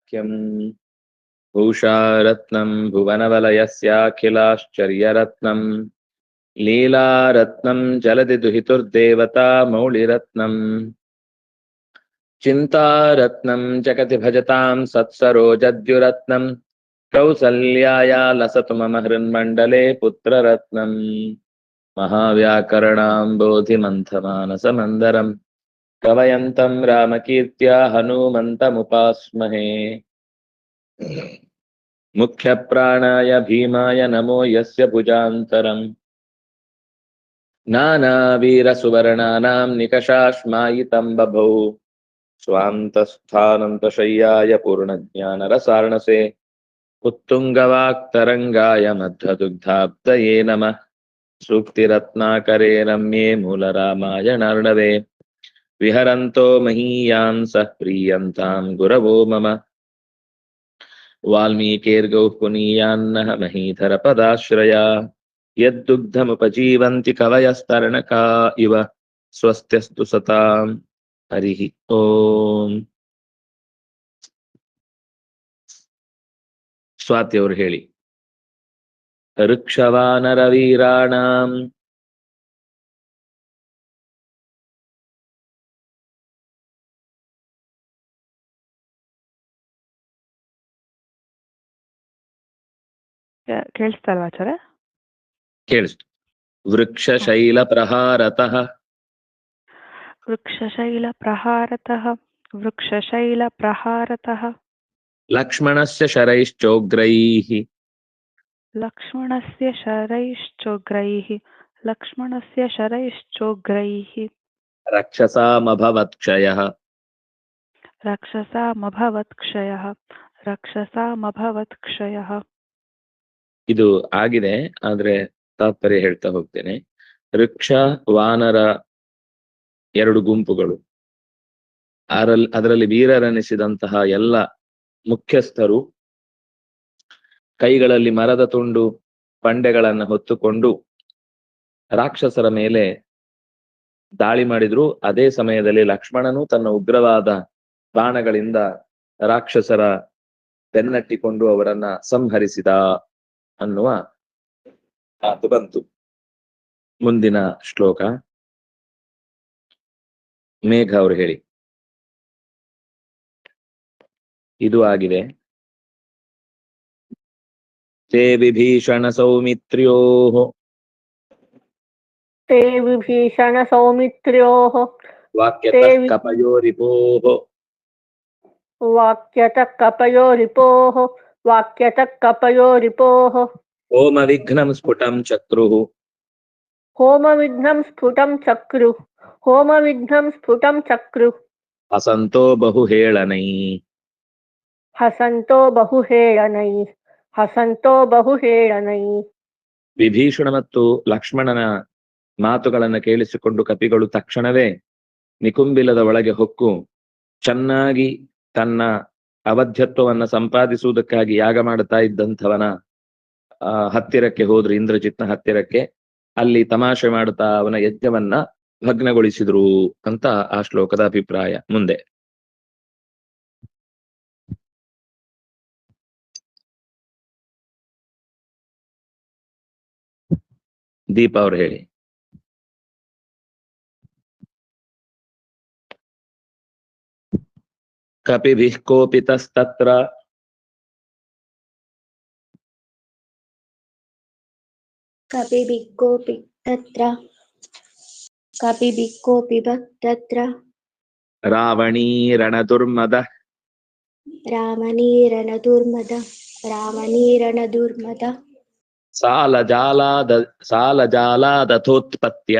वाक्यम् भूषारत्नम् भुवनवलयस्याखिलाश्चर्यरत्नम् लीलारत्नम् जलधि दुहितुर्देवता मौलिरत्नम् चिन्तारत्नम् जगति भजताम् सत्सरोजद्युरत्नम् कौसल्याया लसतु मम हृन्मण्डले पुत्ररत्नम् महाव्याकरणाम्बोधिमन्थमानसमन्दरम् कवयन्तम् रामकीर्त्या हनूमन्तमुपास्महे मुख्यप्राणाय भीमाय नमो यस्य भुजान्तरम् नानावीरसुवर्णानाम् निकषाश्मायितम् बभौ स्वान्तस्थानन्तशय्याय पूर्णज्ञानरसार्णसे उत्तुङ्गवाक्तरङ्गाय मध्वदुग्धाब्दये नमः सूक्तिरत्नाकरे रम्ये मूलरामायणार्णवे विहरन्तो महीयांसः प्रीयन्ताम् गुरवो मम वाल्मीकिर्गौः पुनीयान्नः महीधरपदाश्रया यद्दुग्धमुपजीवन्ति कवयस्तरणका इव स्वस्त्यस्तु सताम् हरिः ओम् स्वाति ಅವರು ಹೇಳಿ ಋಕ್ಷವಾನರವೀರಾಣಾಂ ಕೇಳಿಸ್ತಲ್ವಾ ಆಚಾರ್ಯ? ಕೇಳಿಸ್ತು. ವೃಕ್ಷಶೈಲ ಪ್ರಹಾರತಃ ವೃಕ್ಷಶೈಲ ಪ್ರಹಾರತಃ ವೃಕ್ಷಶೈಲ ಪ್ರಹಾರತಃ ಲಕ್ಷ್ಮಣಸ್ಯ ಶರೈಶ್ಚೋಗ್ರೈಃ ಲಕ್ಷ್ಮಣಸ್ಯ ಶರೈಶ್ಚೋಗ್ರೈಃ ಲಕ್ಷ್ಮಣಸ್ಯ ಶರೈಶ್ಚೋಗ್ರೈಃ ರಕ್ಷಸಾಮಭವತ್ಕ್ಷಯಃ ರಕ್ಷಸಾಮಭವತ್ಕ್ಷಯಃ ರಕ್ಷಸಾಮಭವತ್ಕ್ಷಯಃ. ಇದು ಆಗಿದೆ, ಆದ್ರೆ ತಾತ್ಪರ್ಯ ಹೇಳ್ತಾ ಹೋಗ್ತೇನೆ. ವೃಕ್ಷ ವಾನರ ಎರಡು ಗುಂಪುಗಳು, ಅದರಲ್ಲಿ ವೀರರೆನಿಸಿದಂತಹ ಎಲ್ಲ ಮುಖ್ಯಸ್ಥರು ಕೈಗಳಲ್ಲಿ ಮರದ ತುಂಡು ಪಂಡೆಗಳನ್ನ ಹೊತ್ತುಕೊಂಡು ರಾಕ್ಷಸರ ಮೇಲೆ ದಾಳಿ ಮಾಡಿದ್ರು. ಅದೇ ಸಮಯದಲ್ಲಿ ಲಕ್ಷ್ಮಣನು ತನ್ನ ಉಗ್ರವಾದ ಬಾಣಗಳಿಂದ ರಾಕ್ಷಸರ ಬೆನ್ನಟ್ಟಿಕೊಂಡು ಅವರನ್ನ ಸಂಹರಿಸಿದ ಅನ್ನುವ ಮಾತು ಬಂತು. ಮುಂದಿನ ಶ್ಲೋಕ ಮೇಘ ಅವರು ಹೇಳಿ. ಇದು ಆಗಿದೆ. ತೇ ವಿಭೀಷಣ ಸೌಮಿತ್ರ್ಯೋಃ ते विभीषण सौमित्र्योः ವಾಕ್ಯತಃ ಕಪಯೋರಿಪೋಃ वाक्यतः कपयोरिपोः ಹೋಮವಿಘ್ನಂ ಸ್ಫುಟಂ ಚಕ್ರುಃ होमविघ्नं स्फुटं चक्रुः ಹಸಂತೋ बहुहेळनैः ವಿಭೀಷಣ ಮತ್ತು ಲಕ್ಷ್ಮಣನ ಮಾತುಗಳನ್ನ ಕೇಳಿಸಿಕೊಂಡು ಕಪಿಗಳು ತಕ್ಷಣವೇ ನಿಕುಂಬಿಲದ ಒಳಗೆ ಹೊಕ್ಕು ಚೆನ್ನಾಗಿ ತನ್ನ ಅವಧ್ಯತ್ವವನ್ನ ಸಂಪಾದಿಸುವುದಕ್ಕಾಗಿ ಯಾಗ ಮಾಡುತ್ತಾ ಇದ್ದಂಥವನ ಹತ್ತಿರಕ್ಕೆ ಹೋದ್ರು. ಇಂದ್ರಜಿತ್ನ ಹತ್ತಿರಕ್ಕೆ. ಅಲ್ಲಿ ತಮಾಷೆ ಮಾಡುತ್ತಾ ಅವನ ಯಜ್ಞವನ್ನ ಭಗ್ನಗೊಳಿಸಿದ್ರು ಅಂತ ಆ ಶ್ಲೋಕದ ಅಭಿಪ್ರಾಯ. ಮುಂದೆ ದೀಪ ಅವ್ರು ಹೇಳಿ. ಕಪಿಭಿಃ ಕೋಪಿತಸ್ತತ್ರ ರಾವಣೀರಣದುರ್ಮದ ಸಾಲಜಾಲಾದಥೋತ್ಪತ್ಯ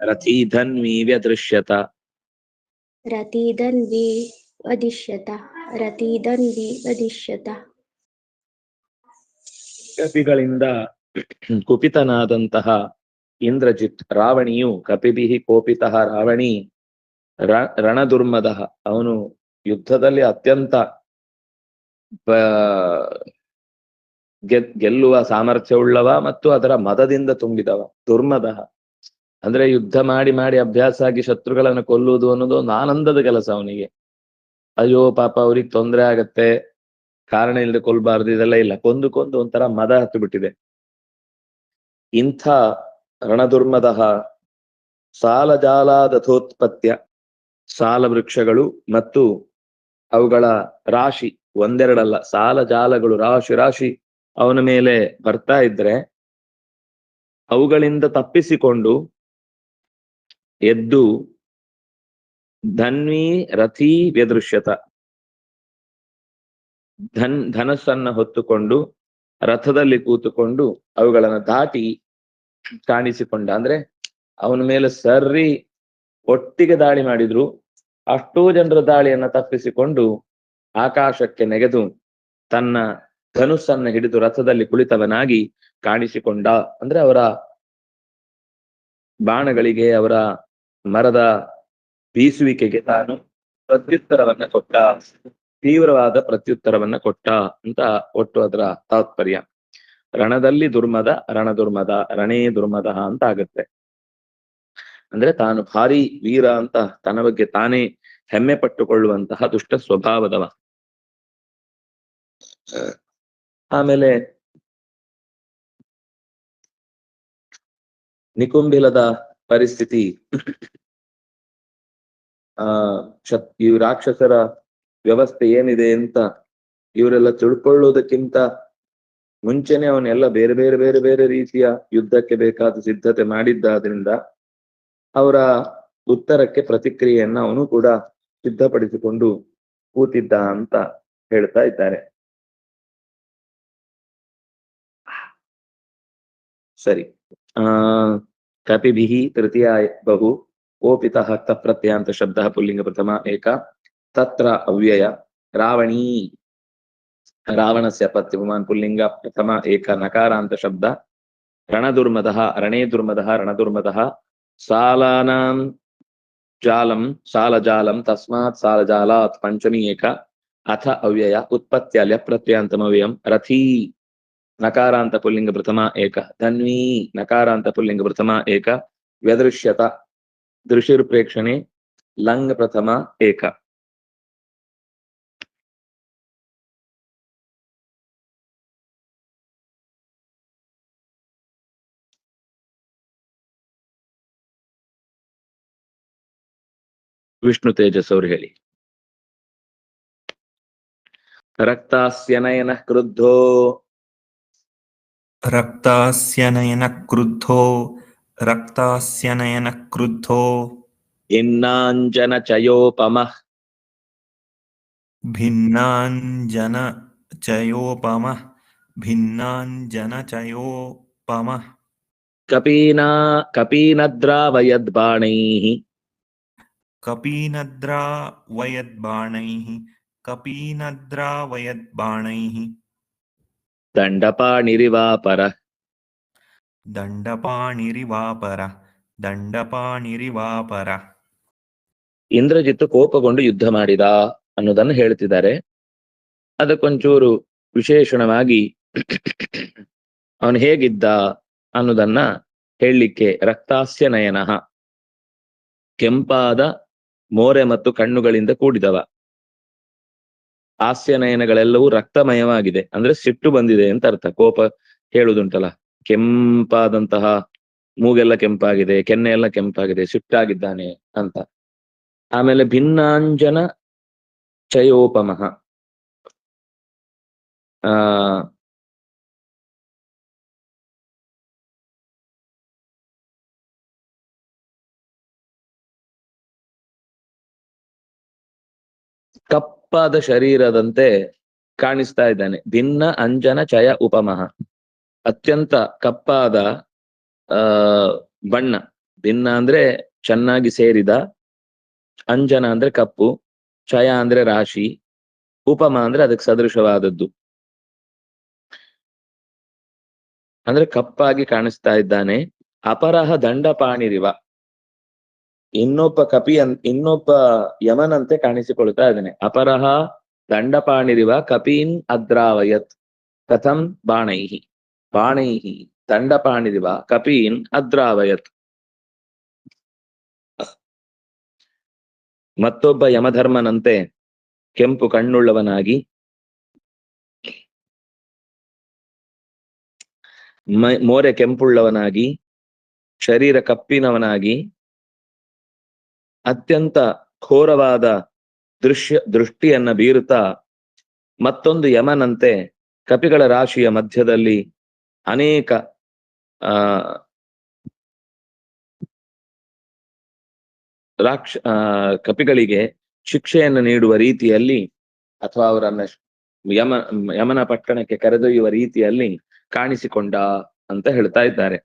ರಥೀಧನ್ವೀ ವ್ಯದೃಶ್ಯತ ಕಪಿಗಳಿಂದ ಕುಪಿತನಾದಂತಹ ಇಂದ್ರಜಿತ್ ರಾವಣಿಯು ಕಪಿಭಿಃ ಕೋಪಿತಃ ರಾವಣಿ ರಣದುರ್ಮದ, ಅವನು ಯುದ್ಧದಲ್ಲಿ ಅತ್ಯಂತ ಗೆಲ್ಲುವ ಸಾಮರ್ಥ್ಯವುಳ್ಳವ ಮತ್ತು ಅದರ ಮದದಿಂದ ತುಂಬಿದವ. ದುರ್ಮದ ಅಂದ್ರೆ ಯುದ್ಧ ಮಾಡಿ ಮಾಡಿ ಅಭ್ಯಾಸ ಆಗಿ ಶತ್ರುಗಳನ್ನು ಕೊಲ್ಲುವುದು ಅನ್ನೋದು ಒಂದು ಆನಂದದ ಕೆಲಸ ಅವನಿಗೆ. ಅಯ್ಯೋ ಪಾಪ ಅವ್ರಿಗೆ ತೊಂದರೆ ಆಗತ್ತೆ, ಕಾರಣ ಇಲ್ಲದೆ ಕೊಲ್ಬಾರ್ದು, ಇದೆಲ್ಲ ಇಲ್ಲ. ಕೊಂದು ಒಂಥರ ಮದ ಹತ್ತು ಬಿಟ್ಟಿದೆ. ಇಂಥ ರಣದುರ್ಮದ ಸಾಲಜಾಲಾದಥೋತ್ಪತ್ಯ, ಸಾಲ ವೃಕ್ಷಗಳು ಮತ್ತು ಅವುಗಳ ರಾಶಿ, ಒಂದೆರಡಲ್ಲ, ಸಾಲಜಾಲಗಳು ರಾಶಿ ರಾಶಿ ಅವನ ಮೇಲೆ ಬರ್ತಾ ಇದ್ರೆ ಅವುಗಳಿಂದ ತಪ್ಪಿಸಿಕೊಂಡು ಎದ್ದು ಧನ್ವಿ ರಥೀ ವ್ಯದೃಶ್ಯತ, ಧನಸ್ಸನ್ನ ಹೊತ್ತುಕೊಂಡು ರಥದಲ್ಲಿ ಕೂತುಕೊಂಡು ಅವುಗಳನ್ನು ದಾಟಿ ಕಾಣಿಸಿಕೊಂಡ. ಅಂದ್ರೆ ಅವನ ಮೇಲೆ ಸರ್ರಿ ಒಟ್ಟಿಗೆ ದಾಳಿ ಮಾಡಿದ್ರು, ಅಷ್ಟೂ ಜನರ ದಾಳಿಯನ್ನ ತಪ್ಪಿಸಿಕೊಂಡು ಆಕಾಶಕ್ಕೆ ನೆಗೆದು ತನ್ನ ಧನುಸ್ಸನ್ನ ಹಿಡಿದು ರಥದಲ್ಲಿ ಕುಳಿತವನಾಗಿ ಕಾಣಿಸಿಕೊಂಡ. ಅಂದ್ರೆ ಅವರ ಬಾಣಗಳಿಗೆ, ಅವರ ಮರದ ಬೀಸುವಿಕೆಗೆ ತಾನು ಪ್ರತ್ಯುತ್ತರವನ್ನ ಕೊಟ್ಟ, ತೀವ್ರವಾದ ಪ್ರತ್ಯುತ್ತರವನ್ನ ಕೊಟ್ಟ ಅಂತ ಒಟ್ಟು ಅದರ ತಾತ್ಪರ್ಯ. ರಣದಲ್ಲಿ ದುರ್ಮದ, ರಣದುರ್ಮದ, ರಣೇ ದುರ್ಮದ ಅಂತ ಆಗತ್ತೆ. ಅಂದ್ರೆ ತಾನು ಭಾರಿ ವೀರ ಅಂತ ತನ್ನ ಬಗ್ಗೆ ತಾನೇ ಹೆಮ್ಮೆ ಪಟ್ಟುಕೊಳ್ಳುವಂತಹ ದುಷ್ಟ ಸ್ವಭಾವದವ. ಆಮೇಲೆ ನಿಕುಂಭಿಲದ ಪರಿಸ್ಥಿತಿ, ಈ ರಾಕ್ಷಸರ ವ್ಯವಸ್ಥೆ ಏನಿದೆ ಅಂತ ಇವರೆಲ್ಲ ತಿಳ್ಕೊಳ್ಳೋದಕ್ಕಿಂತ ಮುಂಚೆನೆ ಅವನ್ನೆಲ್ಲ ಬೇರೆ ಬೇರೆ ಬೇರೆ ಬೇರೆ ರೀತಿಯ ಯುದ್ಧಕ್ಕೆ ಬೇಕಾದ ಸಿದ್ಧತೆ ಮಾಡಿದ್ದಾದ್ರಿಂದ ಅವರ ಉತ್ತರಕ್ಕೆ ಪ್ರತಿಕ್ರಿಯೆಯನ್ನ ಅವನು ಕೂಡ ಸಿದ್ಧಪಡಿಸಿಕೊಂಡು ಕೂತಿದ್ದ ಅಂತ ಹೇಳ್ತಾ ಇದ್ದಾರೆ. ಸರಿ. ಕಪಿಭಿಃ ತೃತೀಯ ಬಹು ಕೋಪಿತಃ ತಪ್ರತ್ಯಯಾಂತ ಶಬ್ದ ಪುಲ್ಲಿಂಗ ಪ್ರಥಮ ಏಕ ತತ್ರ ಅವ್ಯಯ ರಾವಣೀ ರಾವಣಸ್ಯ ಪತ್ಯಪಮಾನ್ ಪುಲ್ಲಿಂಗ ಪ್ರಥಮ ಏಕ ನಕಾರಾಂತ ಶಬ್ದ ರಣದುರ್ಮದಃ ರಣೇ ದುರ್ಮದಃ ರಣದುರ್ಮದಃ ಸಾಲಾನಾಂ ಜಾಲಂ ಸಾಲಜಾಲಂ ತಸ್ಮಾತ್ ಸಾಲಜಾಲಾತ್ ಪಂಚಮಿ ಏಕ ಅಥ ಅವ್ಯಯ ಉತ್ಪತ್ತ್ಯ ಪ್ರತ್ಯಯಾಂತಮವ್ಯಯಂ ರಥೀ ನಕಾರಾಂತ ಪುಲ್ಲಿಂಗ ಪ್ರಥಮ ಏಕ ಧನ್ವೀ ನಕಾರಾಂತ ಪುಲ್ಲಿಂಗ ಪ್ರಥಮ ಏಕ ವ್ಯದೃಶ್ಯತ ದೃಶಿರ್ಪ್ರೇಕ್ಷಣೆ ಲಂಗ್ ಪ್ರಥಮ ಏಕ. ವಿಷ್ಣು ತೇಜಸ್ ಅವರು ಹೇಳಿ. ರಕ್ತಾಸ್ಯ ನಯನ ಕ್ರುದ್ಧೋ ರಕ್ತಾಸ್ಯ ನಯನ ಕ್ರುದ್ಧೋ ರಕ್ತಾಸ್ಯ ನಯನ ಕ್ರುದ್ಧೋ ಭಿನ್ನಾಂಜನ ಚಯೋಪಮಃ ಭಿನ್ನಾಂಜನ ಚಯೋಪಮಃ ಭಿನ್ನಾಂಜನ ಚಯೋಪಮಃ ಕಪೀನದ್ರಾವಯದ್ಬಾಣೈಃ ಕಪೀನದ್ರಾವಯದ್ಬಾಣೈಃ ಕಪೀನದ್ರಾವಯದ್ಬಾಣೈಃ ದಂಡಪಾಣಿರಿವಾಪರ ದಂಡಪಾಣಿರಿವಾಪರ ದಂಡಪಾಣಿರಿವಾಪರ. ಇಂದ್ರಜಿತ್ತು ಕೋಪಗೊಂಡು ಯುದ್ಧ ಮಾಡಿದ ಅನ್ನೋದನ್ನು ಹೇಳ್ತಿದ್ದಾರೆ. ಅದಕ್ಕೊಂಚೂರು ವಿಶೇಷಣವಾಗಿ ಅವನು ಹೇಗಿದ್ದ ಅನ್ನೋದನ್ನ ಹೇಳಲಿಕ್ಕೆ ರಕ್ತಾಸ್ಯ ನಯನಃ, ಕೆಂಪಾದ ಮೋರೆ ಮತ್ತು ಕಣ್ಣುಗಳಿಂದ ಕೂಡಿದವ. ಹಾಸ್ಯ ನಯನಗಳೆಲ್ಲವೂ ರಕ್ತಮಯವಾಗಿದೆ, ಅಂದ್ರೆ ಸಿಟ್ಟು ಬಂದಿದೆ ಅಂತ ಅರ್ಥ. ಕೋಪ ಹೇಳುದುಂಟಲ್ಲ, ಕೆಂಪಾದಂತಹ ಮೂಗೆಲ್ಲ ಕೆಂಪಾಗಿದೆ, ಕೆನ್ನೆ ಎಲ್ಲ ಕೆಂಪಾಗಿದೆ, ಸಿಟ್ಟಾಗಿದ್ದಾನೆ ಅಂತ. ಆಮೇಲೆ ಭಿನ್ನಾಂಜನ ಚಯೋಪಮಃ, ಕಪ್ಪಾದ ಶರೀರದಂತೆ ಕಾಣಿಸ್ತಾ ಇದ್ದಾನೆ. ಭಿನ್ನ ಅಂಜನ ಚಯ ಉಪಮಃ, ಅತ್ಯಂತ ಕಪ್ಪಾದ ಬಣ್ಣ. ಭಿನ್ನ ಅಂದ್ರೆ ಚೆನ್ನಾಗಿ ಸೇರಿದ, ಅಂಜನ ಅಂದ್ರೆ ಕಪ್ಪು, ಚಯ ಅಂದ್ರೆ ರಾಶಿ, ಉಪಮ ಅಂದ್ರೆ ಅದಕ್ಕೆ ಸದೃಶವಾದದ್ದು. ಅಂದ್ರೆ ಕಪ್ಪಾಗಿ ಕಾಣಿಸ್ತಾ ಇದ್ದಾನೆ. ಅಪರಹ ದಂಡಪಾಣಿರಿವ, ಇನ್ನೊಬ್ಬ ಯಮನಂತೆ ಕಾಣಿಸಿಕೊಳ್ತಾ ಇದ್ದಾನೆ. ಅಪರಹ ದಂಡಪಾಣಿರಿವ ಕಪೀನ್ ಅದ್ರಾವಯತ್ ಕಥಂ ಬಾಣೈಹಿ ಬಾಣೈಹಿ ದಂಡಪಾಣಿರಿವ ಕಪೀನ್ ಅದ್ರಾವಯತ್. ಮತ್ತೊಬ್ಬ ಯಮಧರ್ಮನಂತೆ ಕೆಂಪು ಕಣ್ಣುಳ್ಳವನಾಗಿ ಮೋರೆ ಕೆಂಪುಳ್ಳವನಾಗಿ ಶರೀರ ಕಪ್ಪಿನವನಾಗಿ ಅತ್ಯಂತ ಘೋರವಾದ ದೃಷ್ಟಿಯನ್ನ ಬೀರುತ್ತಾ ಮತ್ತೊಂದು ಯಮನಂತೆ ಕಪಿಗಳ ರಾಶಿಯ ಮಧ್ಯದಲ್ಲಿ ಅನೇಕ ಕಪಿಗಳಿಗೆ ಶಿಕ್ಷೆಯನ್ನು ನೀಡುವ ರೀತಿಯಲ್ಲಿ ಅಥವಾ ಅವರನ್ನ ಯಮನ ಪಟ್ಟಣಕ್ಕೆ ಕರೆದೊಯ್ಯುವ ರೀತಿಯಲ್ಲಿ ಕಾಣಿಸಿಕೊಂಡ ಅಂತ ಹೇಳ್ತಾ ಇದ್ದಾರೆ.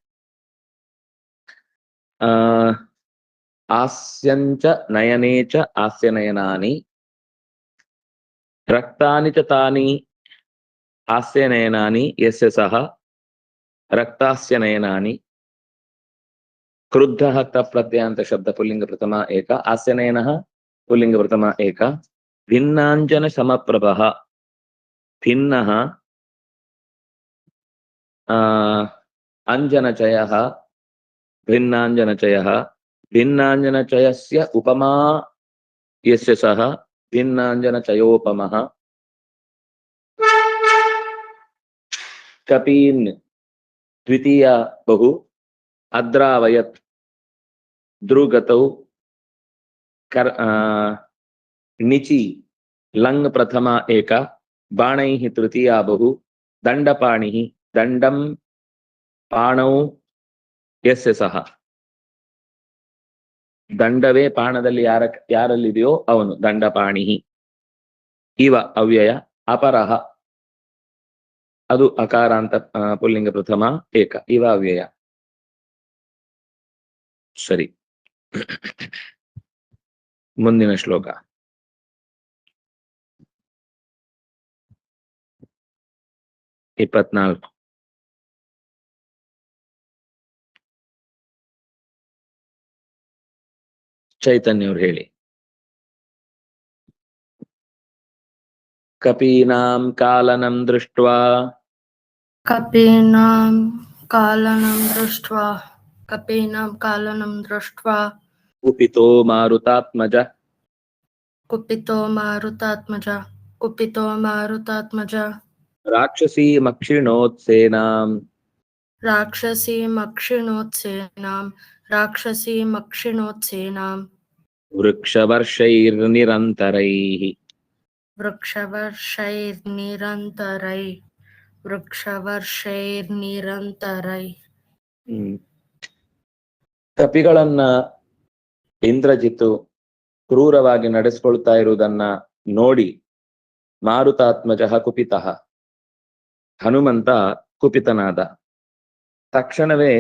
ಹಾಸ್ಯಂಚ ನಯನೇಚ ಹಾಸ್ಯನಯನಾನಿ ರಕ್ತಾನಿ ಚ ತಾನಿ ಹಾಸ್ಯನಯನಾನಿ ಯಸ್ಯ ಸಹ ರಕ್ತಾಸ್ಯನಯನಾನಿ ಕ್ರುದ್ಧಃ ಪ್ರತ್ಯಯಾಂತ ಶಬ್ದ ಪುಲ್ಲಿಂಗ ಪ್ರಥಮ ಏಕ ಹಾಸ್ಯನಯನಃ ಪುಲ್ಲಿಂಗ ಪ್ರಥಮ ಏಕ ಭಿನ್ನಾಂಜನ ಸಮಪ್ರಭಃ ಭಿನ್ನಃ ಅಂಜನಚಯಃ ಭಿನ್ನಾಂಜನಚಯಃ ಭಿನ್ನಾಂಜನಚಯಸ್ಯ ಉಪಮಾ ಯಸ್ಯ ಸಹ ಭಿನ್ನಾಂಜನಚಯೋಪಮಃ ಕಪೀನ್ ದ್ವಿತೀಯ ಬಹು ಅದ್ರಾವಯತ್ ಧ್ರುಗತೌ ನಿಚಿ ಲಂಗ್ ಪ್ರಥಮ ಏಕ ಬಾಣೈಃ ತೃತೀಯ ಬಹು ದಂಡಪಾಣಿಃ ದಂಡಂ ಪಾಣೌ ಯಸ್ಯ ಸಹ ದಂಡವೇ ಪಾಣದಲ್ಲಿ ಯಾರಲ್ಲಿದೆಯೋ ಅವನು ದಂಡಪಾಣಿಃ ಇವ ಅವ್ಯಯ ಅಪರಃ ಅದು ಅಕಾರಾಂತ ಪುಲ್ಲಿಂಗ ಪ್ರಥಮ ಏಕ ಇವ ಅವ್ಯಯ. ಸರಿ, ಮುಂದಿನ ಶ್ಲೋಕ. ಇಪ್ಪತ್ನಾಲ್ಕು. ಚೈತನ್ಯವ್ರು ಹೇಳಿ. ಕಪೀನಾಂ ಕಾಲನಂ ದೃಷ್ಟ್ವಾ ಕುಪಿತೋ ಮಾರುತಾತ್ಮಜ ರಾಕ್ಷಸೀ ಮಕ್ಷಿಣೋತ್ಸೇನಾಂ ವೃಕ್ಷವರ್ಷೈರ್ನಿರಂತರೈಃ ಕಪಿಗಳನ್ನ ಇಂದ್ರಜಿತ್ತು ಕ್ರೂರವಾಗಿ ನಡೆಸ್ಕೊಳ್ತಾ ಇರುವುದನ್ನ ನೋಡಿ ಮಾರುತಾತ್ಮಜ ಕುಪಿತಃ, ಹನುಮಂತ ಕುಪಿತನಾದ. ತಕ್ಷಣವೇ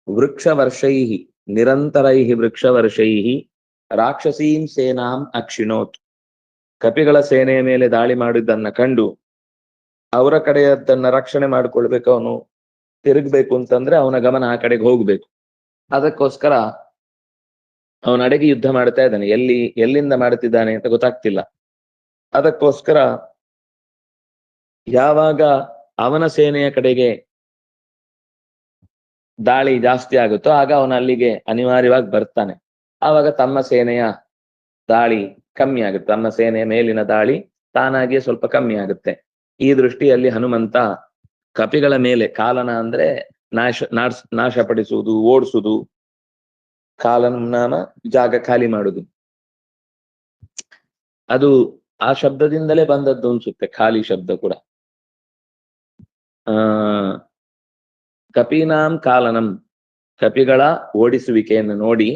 ವೃಕ್ಷವರ್ಷೈಃ ನಿರಂತರೈಃ ವೃಕ್ಷವರ್ಷೈಃ ರಾಕ್ಷಸೀಂ ಸೇನಾಂ ಅಕ್ಷಿಣೋತ್, ಕಪಿಗಳ ಸೇನೆಯ ಮೇಲೆ ದಾಳಿ ಮಾಡಿದ್ದನ್ನ ಕಂಡು ಅವರ ಕಡೆಯದನ್ನ ರಕ್ಷಣೆ ಮಾಡ್ಕೊಳ್ಬೇಕು, ಅವನು ತಿರುಗ್ಬೇಕು ಅಂತಂದ್ರೆ ಅವನ ಗಮನ ಆ ಕಡೆಗೆ ಹೋಗ್ಬೇಕು. ಅದಕ್ಕೋಸ್ಕರ ಅವನ ಅಡೆಗೆ ಯುದ್ಧ ಮಾಡ್ತಾ ಇದ್ದಾನೆ. ಎಲ್ಲಿಂದ ಮಾಡ್ತಿದ್ದಾನೆ ಅಂತ ಗೊತ್ತಾಗ್ತಿಲ್ಲ. ಅದಕ್ಕೋಸ್ಕರ ಯಾವಾಗ ಅವನ ಸೇನೆಯ ಕಡೆಗೆ ದಾಳಿ ಜಾಸ್ತಿ ಆಗುತ್ತೋ ಆಗ ಅವನ ಅಲ್ಲಿಗೆ ಅನಿವಾರ್ಯವಾಗಿ ಬರ್ತಾನೆ. ಆವಾಗ ತಮ್ಮ ಸೇನೆಯ ದಾಳಿ ಕಮ್ಮಿ ಆಗುತ್ತೆ, ತಮ್ಮ ಸೇನೆಯ ಮೇಲಿನ ದಾಳಿ ತಾನಾಗಿಯೇ ಸ್ವಲ್ಪ ಕಮ್ಮಿ ಆಗುತ್ತೆ. ಈ ದೃಷ್ಟಿಯಲ್ಲಿ ಹನುಮಂತ ಕಪಿಗಳ ಮೇಲೆ, ಕಾಲನ ಅಂದ್ರೆ ನಾಶಪಡಿಸುವುದು, ಓಡಿಸುವುದು, ಕಾಲನ ನಾಮ ಜಾಗ ಖಾಲಿ ಮಾಡುದು, ಅದು ಆ ಶಬ್ದದಿಂದಲೇ ಬಂದದ್ದು ಅನ್ಸುತ್ತೆ, ಖಾಲಿ ಶಬ್ದ ಕೂಡ. ಕಪೀನಾಂ ಕಾಲನಂ, ಕಪಿಗಳ ಓಡಿಸುವಿಕೆಯನ್ನು ನೋಡಿ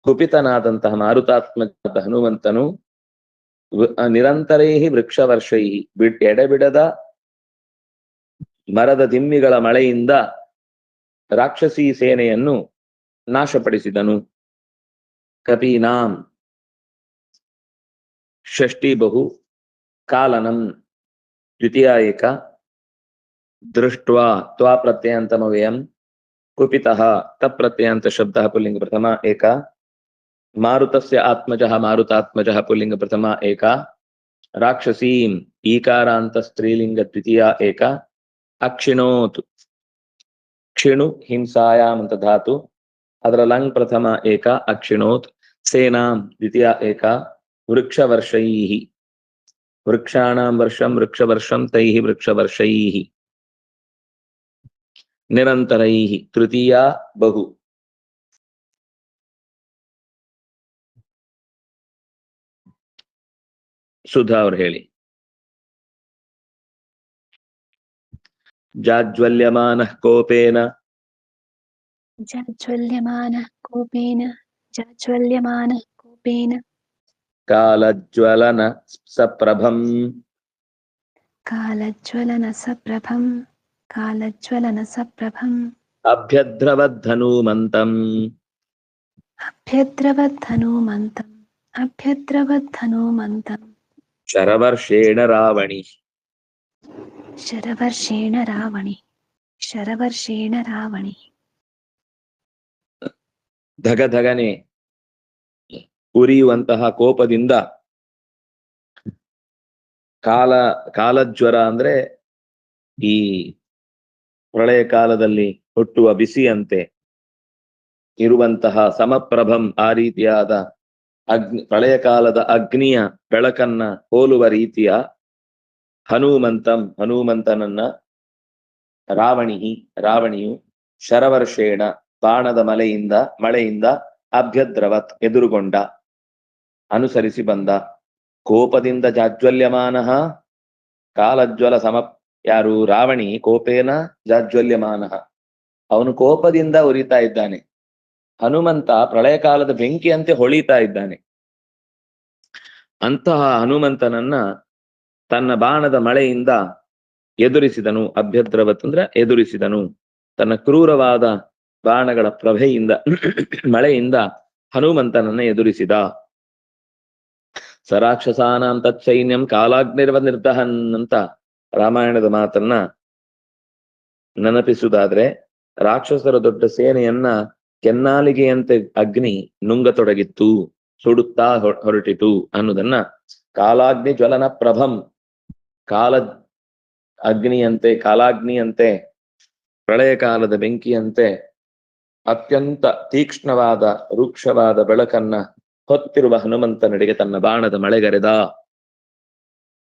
ಕುಪಿತನಾದಂತಹ ಮಾರುತಾತ್ಮಕ ಹನುಮಂತನು ನಿರಂತರೈಹಿ ವೃಕ್ಷವರ್ಷೈಹಿ, ಎಡೆಬಿಡದ ಮರದ ದಿಮ್ಮಿಗಳ ಮಳೆಯಿಂದ ರಾಕ್ಷಸೀ ಸೇನೆಯನ್ನು ನಾಶಪಡಿಸಿದನು. ಕಪೀನಾಂ ಷಷ್ಠಿ ಬಹು ಕಾಲನಂ ದ್ವಿತೀಯ ಏಕ ದೃಷ್ಟ್ವಾ ತ್ವಾ ಪ್ರತ್ಯಯಾಂತಮವ್ಯಯಂ ಕುಪಿತಃ ತಪ್ರತ್ಯಯಾಂತ ಶಬ್ದಃ ಪುಲ್ಲಿಂಗ ಪ್ರಥಮ ಏಕ ಮಾರುತಸ್ಯ ಆತ್ಮಜಃ ಮಾರುತಾತ್ಮಜಃ ಪುಲ್ಲಿಂಗ ಪ್ರಥಮ ಏಕ ರಾಕ್ಷಸೀಂ ಈಕಾರಾಂತ ಸ್ತ್ರೀಲಿಂಗ ದ್ವಿತೀಯ ಏಕ ಅಕ್ಷಿಣೋತ್, ಕ್ಷಿಣು ಹಿಂಸಾಯಾಮ್ ಅಂತ ಧಾತು, ಅದರ ಲಂಗ್ ಪ್ರಥಮ ಏಕ ಅಕ್ಷಿಣೋತ್ ಸೇನಾಂ ದ್ವಿತೀಯ ಏಕ ವೃಕ್ಷವರ್ಷೈಃ ವೃಕ್ಷಾಣಾಂ ವರ್ಷಂ ವೃಕ್ಷವರ್ಷಂ ತೈಃ ವೃಕ್ಷವರ್ಷೈಃ ನಿರಂತರೈಃ ತೃತೀಯ ಬಹು ಸುಧಾ ಅವ್ರು ಹೇಳಿ. ಜಾಜ್ವಲ್ಯಮಾನಃ ಕೋಪೇನ जाज्वल्यमानः कोपेन ಕಾಲಜ್ವಲನ ಸಪ್ರಭಂ कालज्वलनसप्रभम् ಅಭ್ಯದ್ರವದ್ಧನೂಮಂತಂ अभ्यद्रवद्धनूमन्तम् ಶರವರ್ಷೇಣ ರಾವಣಿ शरवर्षेण रावणि ಧಗಧಗನೆ ಉರಿಯುವಂತಹ ಕೋಪದಿಂದ ಕಾಲಜ್ವರ ಅಂದ್ರೆ ಈ ಪ್ರಳಯ ಕಾಲದಲ್ಲಿ ಹುಟ್ಟುವ ಬಿಸಿಯಂತೆ ಇರುವಂತಹ ಸಮಪ್ರಭಂ ಆ ರೀತಿಯಾದ ಪ್ರಳಯ ಕಾಲದ ಅಗ್ನಿಯ ಬೆಳಕನ್ನ ಹೋಲುವ ರೀತಿಯ ಹನುಮಂತನನ್ನ ರಾವಣಿಯು ಶರವರ್ಷೇಣ ಬಾಣದ ಮಳೆಯಿಂದ ಅಭ್ಯದ್ರವತ್ ಎದುರುಗೊಂಡ ಅನುಸರಿಸಿ ಬಂದ. ಕೋಪದಿಂದ ಜಾಜ್ವಲ್ಯಮಾನಃ ಕಾಲಜ್ವಲ ಯಾರು ರಾವಣಿ ಕೋಪೇನ ಜಾಜ್ವಲ್ಯಮಾನಃ ಅವನು ಕೋಪದಿಂದ ಉರಿತಾ ಇದ್ದಾನೆ. ಹನುಮಂತ ಪ್ರಳಯ ಕಾಲದ ಬೆಂಕಿಯಂತೆ ಹೊಳಿತಾ ಇದ್ದಾನೆ. ಅಂತಹ ಹನುಮಂತನನ್ನ ತನ್ನ ಬಾಣದ ಮಳೆಯಿಂದ ಎದುರಿಸಿದನು. ಅಭ್ಯದ್ರವತ್ ಅಂದ್ರೆ ಎದುರಿಸಿದನು. ತನ್ನ ಕ್ರೂರವಾದ ಬಾಣಗಳ ಪ್ರಭೆಯಿಂದ ಮಳೆಯಿಂದ ಹನುಮಂತನನ್ನ ಎದುರಿಸಿದ. ಸರಾಕ್ಷಸಾನಾಂ ತತ್ಸೈನ್ಯಂ ಕಾಲಾಗ್ನಿರ್ವ ನಿರ್ದಹನ್ ಅಂತ ರಾಮಾಯಣದ ಮಾತನ್ನ ನೆನಪಿಸುವುದಾದ್ರೆ, ರಾಕ್ಷಸರ ದೊಡ್ಡ ಸೇನೆಯನ್ನ ಕೆನ್ನಾಲಿಗೆಯಂತೆ ಅಗ್ನಿ ನುಂಗತೊಡಗಿತ್ತು, ಸುಡುತ್ತಾ ಹೊರಟಿತು ಅನ್ನೋದನ್ನ ಕಾಲಾಗ್ನಿ ಜ್ವಲನ ಪ್ರಭಂ ಕಾಲಾಗ್ನಿಯಂತೆ ಪ್ರಳಯ ಕಾಲದ ಬೆಂಕಿಯಂತೆ ಅತ್ಯಂತ ತೀಕ್ಷ್ಣವಾದ ರೂಕ್ಷವಾದ ಬೆಳಕನ್ನ ಹೊತ್ತಿರುವ ಹನುಮಂತನಡೆಗೆ ತನ್ನ ಬಾಣದ ಮಳೆಗರೆದ.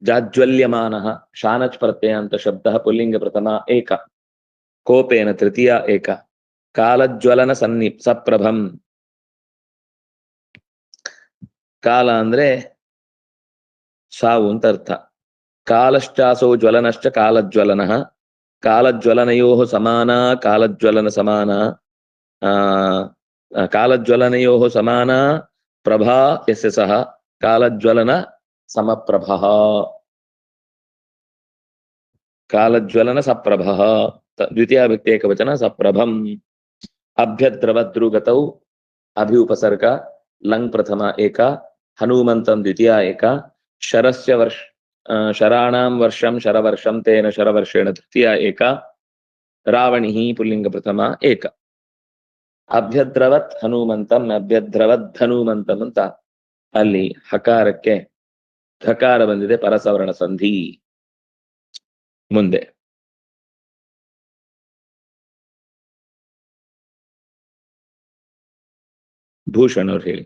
ಜಾಜ್ವಲ್ಯಮಾನಃ ಶಾನಚ್ ಪ್ರತ್ಯಯ ಅಂತ ಶಬ್ದ ಪುಲ್ಲಿಂಗ ಪ್ರಥಮ ಏಕ ಕೋಪೇನ ತೃತೀಯ ಏಕ ಕಾಲಜ್ವಲನ ಸಪ್ರಭಂ. ಕಾಲ ಅಂದ್ರೆ ಸಾವು ಅಂತ ಅರ್ಥ. ಕಾಲಶ್ಚಾಸೋ ಜ್ವಲನಶ್ಚ ಕಾಲಜ್ವಲನಃ ಕಾಲಜ್ವಲನಯೋ ಸಮಾನ ಕಾಲಜ್ವಲನ ಸಮಾನ ಕಾಲಜ್ವಲನಯೋ ಸಮಾನ ಪ್ರಭಾ ಯಸ್ಯ ಸಹ ಕಾಲಜ್ವಲನ ಸಮಪ್ರಭಃ ಕಾಲಜ್ವಲನ ಸಪ್ರಭಃ ದ್ವಿತೀಯ ವ್ಯಕ್ತಿ ಏಕವಚನ ಸಪ್ರಭಂ. ಅಭ್ಯದ್ರವದ್ರುಗತೌ ಅಭಿ ಉಪಸರ್ಗ ಲಂಗ್ ಪ್ರಥಮ ಏಕ ಹನುಮಂತಂ ದ್ವಿತೀಯ ಏಕ ಶರಾಣಾಂ ವರ್ಷಂ ಶರವರ್ಷಂ ತೇನ ಶರವರ್ಷೇಣ ತೃತೀಯ ಏಕ ರಾವಣಿ ಪುಲ್ಲಿಂಗ ಪ್ರಥಮ ಏಕ. ಅಭ್ಯದ್ರವತ್ ಹನುಮಂತಂ ಹನುಮಂತಂ ಅಂತ ಅಲ್ಲಿ ಹಕಾರಕ್ಕೆ ಧಕಾರ ಬಂದಿದೆ, ಪರಸವರ್ಣ ಸಂಧಿ. ಮುಂದೆ ಭೂಷಣ್ ಅವ್ರು ಹೇಳಿ.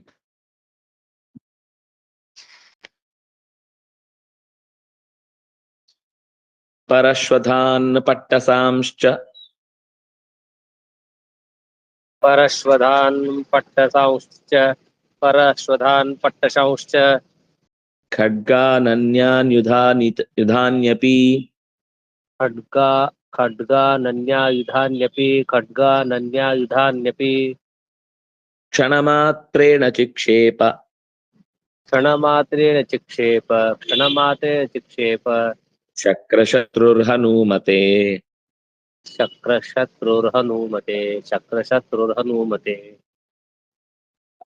ಪರಶ್ವಧಾನ್ ಪಟ್ಟಸಾಂಶ್ಚ ಖಡ್ಗಾನನ್ಯಾನ್ ಯುಧಾನ್ಯಪಿ ಕ್ಷಣಮಾತ್ರೇಣ ಚಿಕ್ಷೇಪ ಶಕ್ರಶತ್ರುರ್ಹನೂಮತೆ.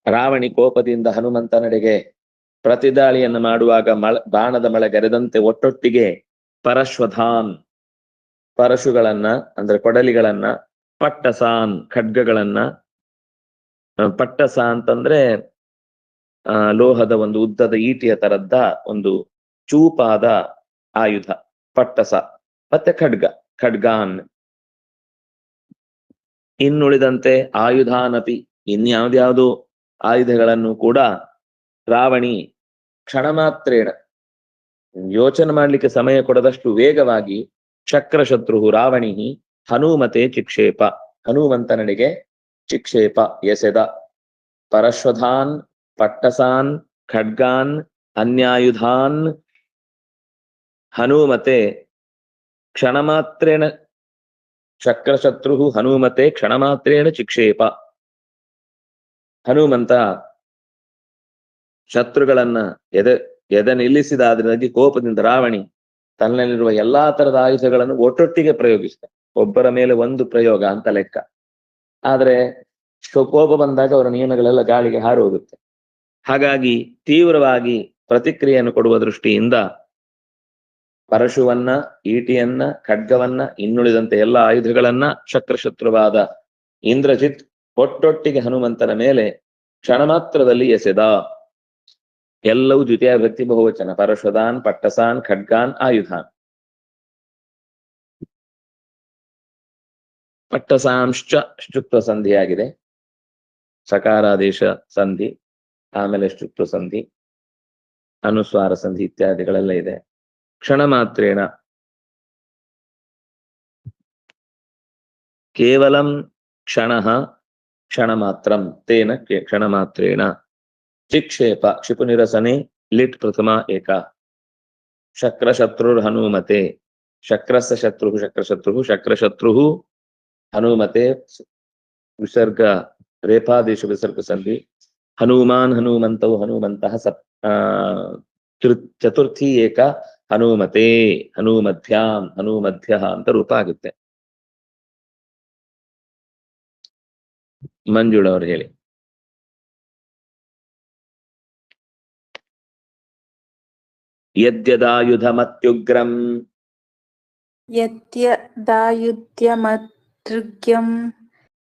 ರಾವಣಿ ಕೋಪದಿಂದ ಹನುಮಂತನಡೆಗೆ ಪ್ರತಿದಾಳಿಯನ್ನು ಮಾಡುವಾಗ ಬಾಣದ ಮಳೆಗರೆದಂತೆ ಒಟ್ಟೊಟ್ಟಿಗೆ ಪರಶ್ವಧಾನ್ ಪರಶುಗಳನ್ನ ಅಂದ್ರೆ ಕೊಡಲಿಗಳನ್ನ, ಪಟ್ಟಸಾನ್ ಖಡ್ಗಗಳನ್ನ. ಪಟ್ಟಸ ಅಂತಂದ್ರೆ ಲೋಹದ ಒಂದು ಉದ್ದದ ಈಟಿಯ ತರದ್ದ ಒಂದು ಚೂಪಾದ ಆಯುಧ ಪಟ್ಟಸ. ಮತ್ತೆ ಖಡ್ಗಾನ್. ಇನ್ನುಳಿದಂತೆ ಆಯುಧಾನಪಿ ಇನ್ಯಾವ್ದ್ಯಾವುದು ಆಯುಧಗಳನ್ನು ಕೂಡ ರಾವಣಿ ಕ್ಷಣ ಮಾತ್ರೇಣ ಯೋಚನೆ ಮಾಡ್ಲಿಕ್ಕೆ ಸಮಯ ಕೊಡದಷ್ಟು ವೇಗವಾಗಿ ಶಕ್ರಶತ್ರು ರಾವಣಿ ಹನುಮತೆ ಚಿಕ್ಷೇಪ ಹನುಮಂತನಡೆಗೆ ಚಿಕ್ಷೇಪ ಎಸೆದ ಪರಶ್ವಧಾನ್ ಪಟ್ಟಸಾನ್ ಖಡ್ಗಾನ್ ಅನ್ಯಾಯುಧಾನ್ ಹನುಮತೆ ಕ್ಷಣಮಾತ್ರೇಣ ಶಕ್ರಶತ್ರು ಹನುಮತೆ ಕ್ಷಣಮಾತ್ರೇಣ ಚಿಕ್ಷೇಪ ಹನುಮಂತ ಶತ್ರುಗಳನ್ನ ಎದೆ ನಿಲ್ಲಿಸಿದಾದ್ರಿಂದಾಗಿ ಕೋಪದಿಂದ ರಾವಣಿ ತನ್ನಲ್ಲಿರುವ ಎಲ್ಲಾ ತರದ ಆಯುಧಗಳನ್ನು ಒಟ್ಟೊಟ್ಟಿಗೆ ಪ್ರಯೋಗಿಸ್ತಾರೆ. ಒಬ್ಬರ ಮೇಲೆ ಒಂದು ಪ್ರಯೋಗ ಅಂತ ಲೆಕ್ಕ. ಆದ್ರೆ ಕೋಪ ಬಂದಾಗ ಅವರ ನಿಯಮಗಳೆಲ್ಲ ಗಾಳಿಗೆ ಹಾರಿ ಹೋಗುತ್ತೆ. ಹಾಗಾಗಿ ತೀವ್ರವಾಗಿ ಪ್ರತಿಕ್ರಿಯೆಯನ್ನು ಕೊಡುವ ದೃಷ್ಟಿಯಿಂದ ಪರಶುವನ್ನ, ಈಟಿಯನ್ನ, ಖಡ್ಗವನ್ನ, ಇನ್ನುಳಿದಂತೆ ಎಲ್ಲ ಆಯುಧಗಳನ್ನ ಶಕ್ರಶತ್ರುವಾದ ಇಂದ್ರಜಿತ್ ಒಟ್ಟೊಟ್ಟಿಗೆ ಹನುಮಂತನ ಮೇಲೆ ಕ್ಷಣ ಮಾತ್ರದಲ್ಲಿ ಎಸೆದ. ಎಲ್ಲವೂ ದ್ವಿತೀಯ ವ್ಯಕ್ತಿ ಬಹುವಚನ. ಪರಶುದಾನ್, ಪಟ್ಟಸಾನ್, ಖಡ್ಗಾನ್, ಆಯುಧಾನ್. ಪಟ್ಟಸಾಂಶ್ಚ ಶುತ್ವ ಸಂಧಿಯಾಗಿದೆ. ಸಕಾರಾದೇಶ ಸಂಧಿ, ಆಮೇಲೆ ಶುತ್ವ ಸಂಧಿ, ಅನುಸ್ವಾರ ಸಂಧಿ ಇತ್ಯಾದಿಗಳೆಲ್ಲ ಇದೆ. ಕ್ಷಣ ಮಾತ್ರೇಣ ಕೇವಲಂ ಕ್ಷಣಃ ಕ್ಷಣ ಮಾತ್ರಂ ತೇನ ಕ್ಷಣ ಮಾತ್ರೇಣ ಚಿಕ್ಷೇಪ ಕ್ಷಿಪು ನಿರಸನೆ ಲಿಟ್ ಪ್ರಥಮ ಏಕ ಶಕ್ರಶತ್ರುರ್ ಹನುಮತೆ ಶಕ್ರಸ್ಯ ಶತ್ರು ಶಕ್ರಶತ್ರು ಶಕ್ರಶತ್ರು ಹನುಮತೆ ವಿಸರ್ಗ ರೇಫಾದೇಶ ವಿಸರ್ಗ ಸಂಧಿ ಹನುಮಾನ್ ಹನುಮಂತವು ಹನುಮಂತಃ ಚತುರ್ಥಿ ಏಕ ಹನುಮತೆ ಹನುಮಧ್ಯಾಂ ಹನುಮಧ್ಯ ಅಂತ ರೂಪ ಆಗುತ್ತೆ. ಮಂಜುಳವರು ಹೇಳಿ. ಯದ್ಯದಾಯುಧಮತ್ಯುಗ್ರಂ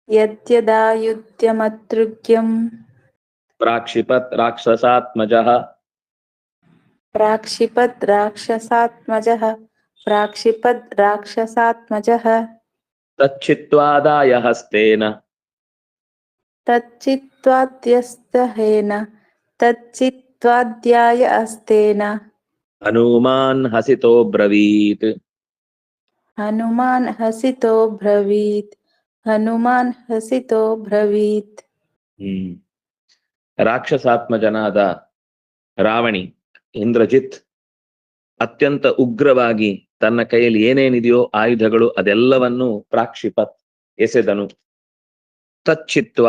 ಯದ್ಯದಾಯುಧ್ಯಮತೃಗ್ಯಂ ಪ್ರಾಕ್ಷಿಪತ್ ರಾಕ್ಷಸಾತ್ಮಜಃ ಪ್ರಾಕ್ಷಿಪದ್ ರಾಕ್ಷಸಾತ್ಮಜಃ ತಚ್ಛಿತ್ವಾದಾಯ ಹಸ್ತೇನ ತಚ್ಚಿತ್ವಾದ್ಯಾಯ ಹಸ್ತೇನ ಹನುಮಾನ್ ಹಸಿತೋ ಬ್ರವೀತ್ ಹನುಮಾನ್ ಹಸಿತೋ ಬ್ರವೀತ್. ರಾಕ್ಷಸಾತ್ಮಜನಾದ ರಾವಣಿ ಇಂದ್ರಜಿತ್ ಅತ್ಯಂತ ಉಗ್ರವಾಗಿ ತನ್ನ ಕೈಯಲ್ಲಿ ಏನೇನಿದೆಯೋ ಆಯುಧಗಳು ಅದೆಲ್ಲವನ್ನೂ ಪ್ರಾಕ್ಷಿಪತ್ ಎಸೆದನು. ತಚ್ಚಿತ್ವ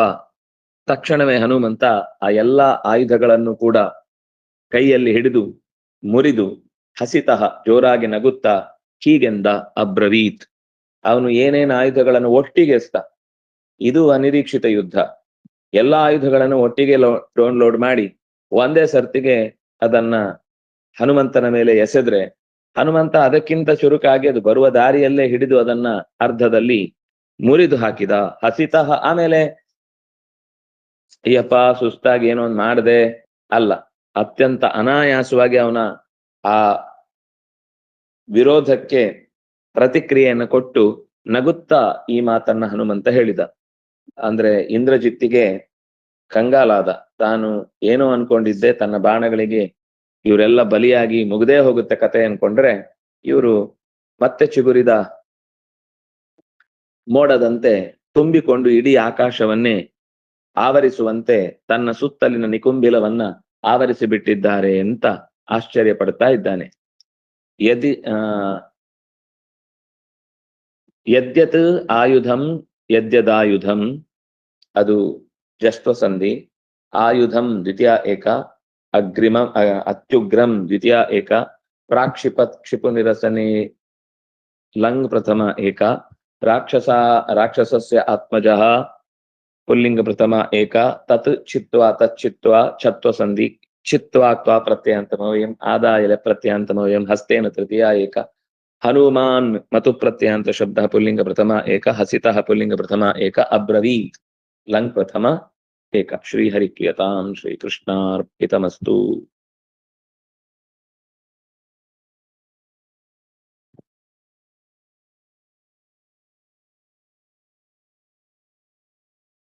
ತಕ್ಷಣವೇ ಹನುಮಂತ ಆ ಎಲ್ಲಾ ಆಯುಧಗಳನ್ನು ಕೂಡ ಕೈಯಲ್ಲಿ ಹಿಡಿದು ಮುರಿದು ಹಸಿತಃ ಜೋರಾಗಿ ನಗುತ್ತಾ ಹೀಗೆಂದ ಅಬ್ರವೀತ್. ಅವನು ಏನೇನು ಆಯುಧಗಳನ್ನು ಒಟ್ಟಿಗೆ ಎಸ್ತ. ಇದು ಅನಿರೀಕ್ಷಿತ ಯುದ್ಧ. ಎಲ್ಲಾ ಆಯುಧಗಳನ್ನು ಒಟ್ಟಿಗೆ ಡೌನ್ಲೋಡ್ ಮಾಡಿ ಒಂದೇ ಸರ್ತಿಗೆ ಅದನ್ನ ಹನುಮಂತನ ಮೇಲೆ ಎಸೆದ್ರೆ ಹನುಮಂತ ಅದಕ್ಕಿಂತ ಚುರುಕಾಗಿ ಅದು ಬರುವ ದಾರಿಯಲ್ಲೇ ಹಿಡಿದು ಅದನ್ನ ಅರ್ಧದಲ್ಲಿ ಮುರಿದು ಹಾಕಿದ. ಹಸಿತಃ ಆಮೇಲೆ ಅಯ್ಯಪ್ಪ ಸುಸ್ತಾಗಿ ಏನೋ ಒಂದು ಮಾಡದೆ ಅಲ್ಲ, ಅತ್ಯಂತ ಅನಾಯಾಸವಾಗಿ ಅವನ ಆ ವಿರೋಧಕ್ಕೆ ಪ್ರತಿಕ್ರಿಯೆಯನ್ನು ಕೊಟ್ಟು ನಗುತ್ತಾ ಈ ಮಾತನ್ನ ಹನುಮಂತ ಹೇಳಿದ. ಅಂದ್ರೆ ಇಂದ್ರಜಿತ್ತಿಗೆ ಕಂಗಾಲಾದ. ತಾನು ಏನೋ ಅನ್ಕೊಂಡಿದ್ದೆ, ತನ್ನ ಬಾಣಗಳಿಗೆ ಇವರೆಲ್ಲ ಬಲಿಯಾಗಿ ಮುಗ್ದೇ ಹೋಗುತ್ತೆ ಕತೆ ಅನ್ಕೊಂಡ್ರೆ ಇವರು ಮತ್ತೆ ಚಿಗುರಿದ ಮೋಡದಂತೆ ತುಂಬಿಕೊಂಡು ಇಡೀ ಆಕಾಶವನ್ನೇ ಆವರಿಸುವಂತೆ ತನ್ನ ಸುತ್ತಲಿನ ನಿಕುಂಬಿಲವನ್ನ ಆವರಿಸಿ ಬಿಟ್ಟಿದ್ದಾರೆ ಅಂತ ಆಶ್ಚರ್ಯ ಪಡ್ತಾ ಇದ್ದಾನೆ. ಯದ್ಯತ್ ಆಯುಧಂ ಯದ್ಯದಾಯುಧಂ ಅದು ಜಸ್ತ್ವ ಸಂಧಿ. ಆಯುಧಂ ದ್ವಿತೀಯ ಏಕ, ಅಗ್ರಿಮಂ ಅತ್ಯುಗ್ರಂ ದ್ವಿತೀಯ ಏಕ, ಪ್ರಾಕ್ಷಿಪತ್ ಕ್ಷಿಪು ನಿರಸನೆ ಲಂಗ್ ಪ್ರಥಮ ಏಕ, ರಾಕ್ಷಸಸ್ಯ ಆತ್ಮಜಃ ಪುಲ್ಲಿಂಗ ಪ್ರಥಮ ಏಕ, ತತ್ ಚಿತ್ವಾ ತಚ್ಚಿತ್ವಾ ಛತ್ವ ಸಂಧಿ ಚಿತ್ವಾ ಕ್ವಾ ಪ್ರತ್ಯಯಾಂತಮವ್ಯಂ ಆದಾಯ ಪ್ರತ್ಯಯಾಂತಮವ್ಯಂ ಹಸ್ತೇನ ತೃತೀಯ ಏಕ, ಹನುಮಾನ್ ಮತು ಪ್ರತ್ಯಯಾಂತ ಶಬ್ದ ಪುಲ್ಲಿಂಗ ಪ್ರಥಮ ಏಕ, ಹಸಿತಃ ಪುಲ್ಲಿಂಗ ಪ್ರಥಮ ಏಕ, ಅಬ್ರವೀತ್ ಲಂಗ್ ಪ್ರಥಮ ಏಕ. ಶ್ರೀಹರಿಪ್ರಿಯತಾಂ ಶ್ರೀಕೃಷ್ಣಾರ್ಪಿತಮಸ್ತು.